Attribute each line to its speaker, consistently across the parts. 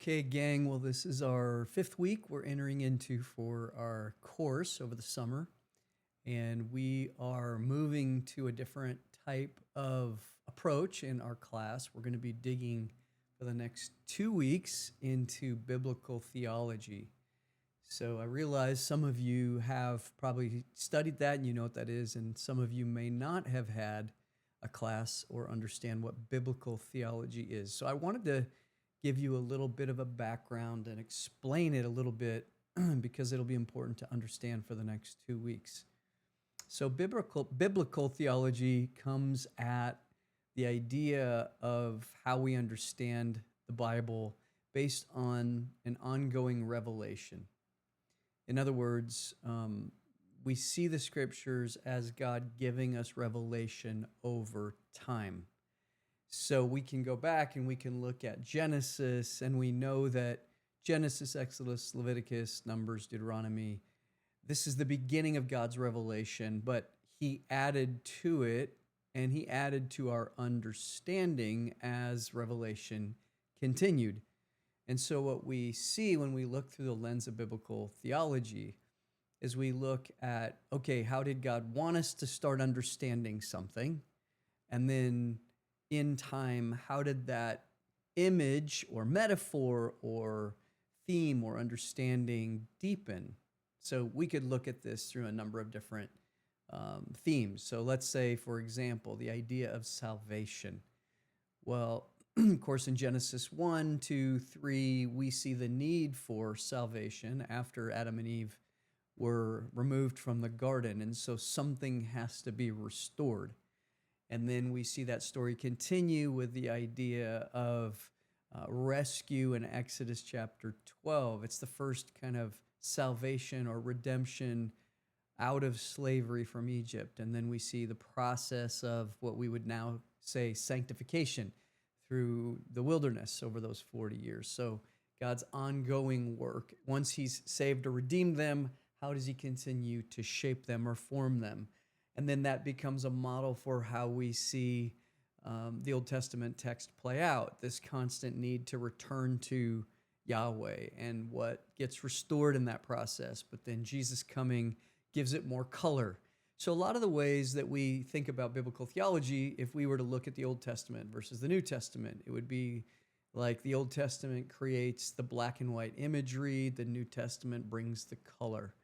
Speaker 1: Okay, gang. Well, this is our fifth week we're entering into for our course over the summer, and we are moving to a different type of approach in our class. We're going to be digging for the next 2 weeks into biblical theology. So I realize some of you have probably studied that and you know what that is, and some of you may not have had a class or understand what biblical theology is. So I wanted to give you a little bit of a background and explain it a little bit because it'll be important to understand for the next 2 weeks. So biblical theology comes at the idea of how we understand the Bible based on an ongoing revelation. In other words, we see the scriptures as God giving us revelation over time. So we can go back and we can look at Genesis, and we know that Genesis, Exodus, Leviticus, Numbers, Deuteronomy, this is the beginning of God's revelation, but he added to it and he added to our understanding as revelation continued. And so what we see when we look through the lens of biblical theology is we look at, okay, how did God want us to start understanding something? And then in time, how did that image or metaphor or theme or understanding deepen? So we could look at this through a number of different themes. So let's say, for example, the idea of salvation. Well, of course, in Genesis 1, 2, 3, we see the need for salvation after Adam and Eve were removed from the garden. And so something has to be restored. And then we see that story continue with the idea of rescue in Exodus chapter 12. It's the first kind of salvation or redemption out of slavery from Egypt. And then we see the process of what we would now say sanctification through the wilderness over those 40 years. So God's ongoing work. Once he's saved or redeemed them, how does he continue to shape them or form them? And then that becomes a model for how we see the Old Testament text play out, this constant need to return to Yahweh and what gets restored in that process. But then Jesus coming gives it more color. So a lot of the ways that we think about biblical theology, if we were to look at the Old Testament versus the New Testament, it would be like the Old Testament creates the black and white imagery, the New Testament brings the color.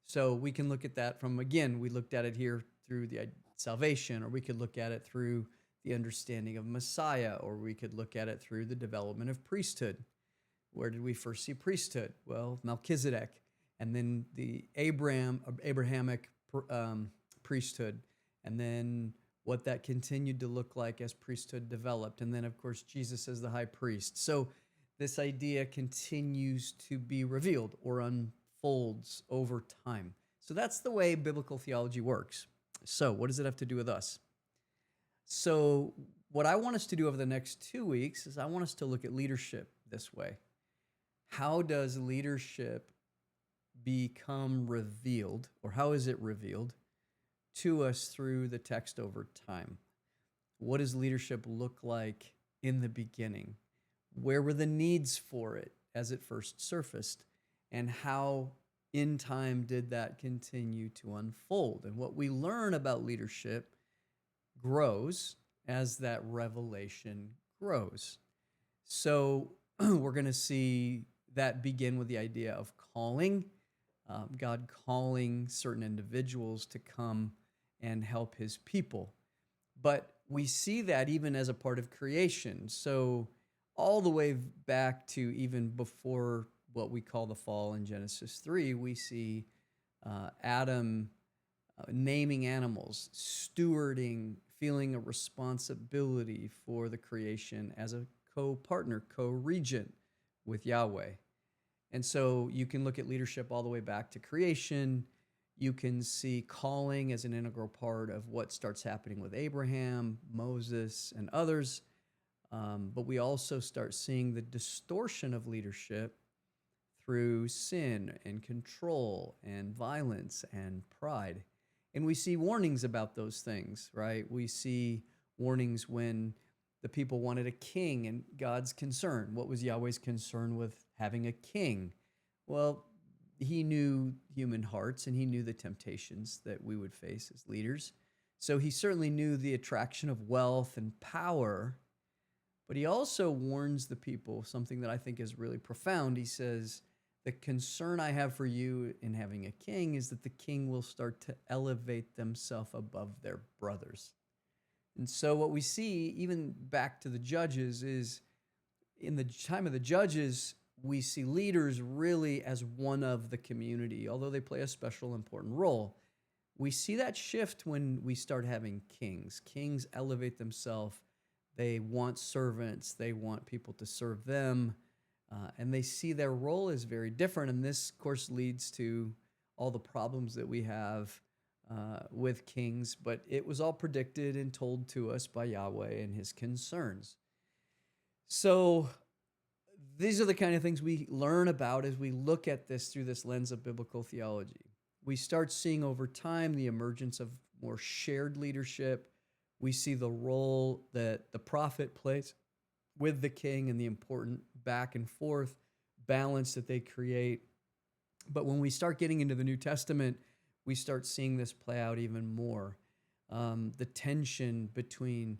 Speaker 1: So we can look at that from, again, we looked at it here through the salvation, or we could look at it through the understanding of Messiah, or we could look at it through the development of priesthood. Where did we first see priesthood? Well, Melchizedek, and then the Abrahamic priesthood, and then what that continued to look like as priesthood developed, and then, of course, Jesus as the high priest. So this idea continues to be revealed or unfolds over time. So that's the way biblical theology works. So what does it have to do with us? So what I want us to do over the next 2 weeks is I want us to look at leadership this way. How does leadership become revealed, or how is it revealed to us through the text over time? What does leadership look like in the beginning? Where were the needs for it as it first surfaced? And how in time did that continue to unfold? And what we learn about leadership grows as that revelation grows. So we're going to see that begin with the idea of calling, God calling certain individuals to come and help his people. But we see that even as a part of creation. So all the way back to even before what we call the fall in Genesis 3, we see Adam naming animals, stewarding, feeling a responsibility for the creation as a co-partner, co-regent with Yahweh. And so you can look at leadership all the way back to creation. You can see calling as an integral part of what starts happening with Abraham, Moses, and others. But we also start seeing the distortion of leadership through sin and control and violence and pride. And we see warnings about those things, right? We see warnings when The people wanted a king, and God's concern. What was Yahweh's concern with having a king? Well, he knew human hearts and he knew the temptations that we would face as leaders. So he certainly knew the attraction of wealth and power, but he also warns the people something that I think is really profound. He says, the concern I have for you in having a king is that the king will start to elevate themselves above their brothers. And so what we see, even back to the judges, is in the time of the judges, we see leaders really as one of the community, although they play a special important role. We see that shift when we start having kings. Kings elevate themselves. They want servants. They want people to serve them. And they see their role is very different. And this, of course, leads to all the problems that we have with kings. But it was all predicted and told to us by Yahweh and his concerns. So these are the kind of things we learn about as we look at this through this lens of biblical theology. We start seeing over time the emergence of more shared leadership. We see the role that the prophet plays with the king and the important back and forth balance that they create. But when we start getting into the New Testament, we start seeing this play out even more. The tension between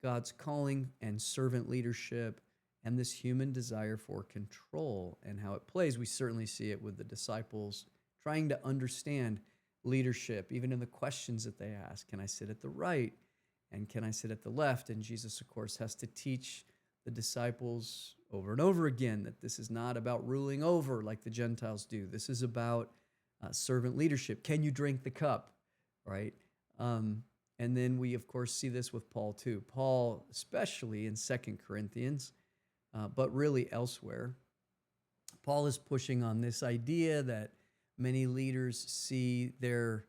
Speaker 1: God's calling and servant leadership and this human desire for control and how it plays. We certainly see it with the disciples trying to understand leadership, even in the questions that they ask. Can I sit at the right? And can I sit at the left? And Jesus, of course, has to teach the disciples over and over again that this is not about ruling over like the Gentiles do. This is about servant leadership. Can you drink the cup? Right? And then we, of course, see this with Paul too. Paul, especially in 2 Corinthians, but really elsewhere, Paul is pushing on this idea that many leaders see their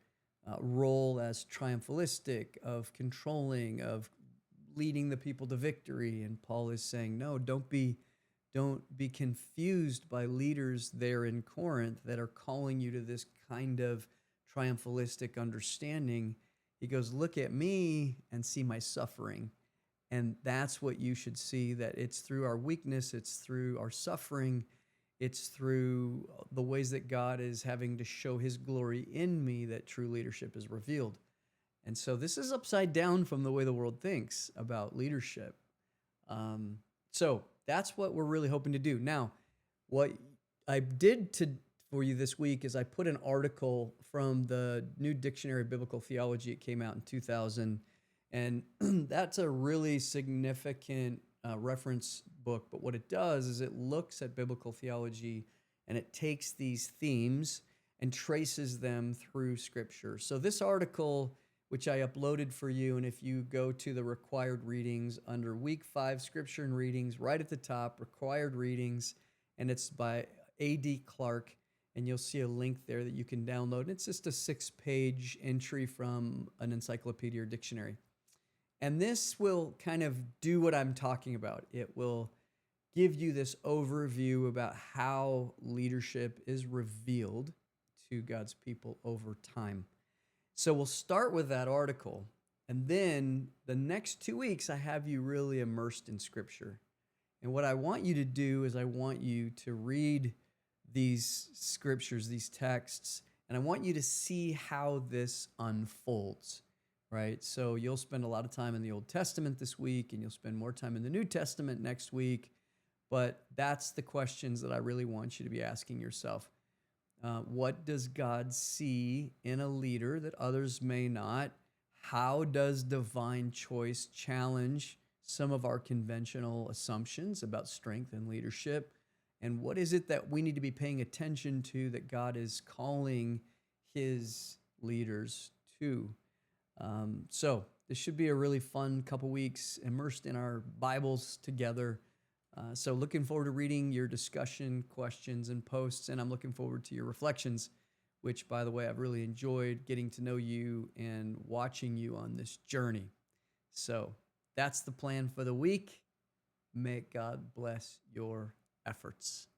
Speaker 1: role as triumphalistic, of controlling, of leading the people to victory. And Paul is saying, no, don't be confused by leaders there in Corinth that are calling you to this kind of triumphalistic understanding. He goes, look at me and see my suffering. And that's what you should see, that it's through our weakness, it's through our suffering, it's through the ways that God is having to show his glory in me that true leadership is revealed. And so this is upside down from the way the world thinks about leadership. So that's what we're really hoping to do. Now, what I did for you this week is I put an article from the New Dictionary of Biblical Theology. It came out in 2000, and that's a really significant reference book. But what it does is it looks at biblical theology and it takes these themes and traces them through Scripture. So this article, which I uploaded for you, and if you go to the required readings under week 5 Scripture and readings, right at the top, required readings, and it's by A.D. Clark, and you'll see a link there that you can download. It's just a 6-page entry from an encyclopedia or dictionary. And this will kind of do what I'm talking about. It will give you this overview about how leadership is revealed to God's people over time. So we'll start with that article, and then the next 2 weeks, I have you really immersed in Scripture. And what I want you to do is I want you to read these scriptures, these texts, and I want you to see how this unfolds, right? So you'll spend a lot of time in the Old Testament this week, and you'll spend more time in the New Testament next week, but that's the questions that I really want you to be asking yourself. What does God see in a leader that others may not? How does divine choice challenge some of our conventional assumptions about strength and leadership? And what is it that we need to be paying attention to that God is calling his leaders to? So this should be a really fun couple weeks immersed in our Bibles together. So looking forward to reading your discussion, questions, and posts, and I'm looking forward to your reflections, which, by the way, I've really enjoyed getting to know you and watching you on this journey. So that's the plan for the week. May God bless your efforts.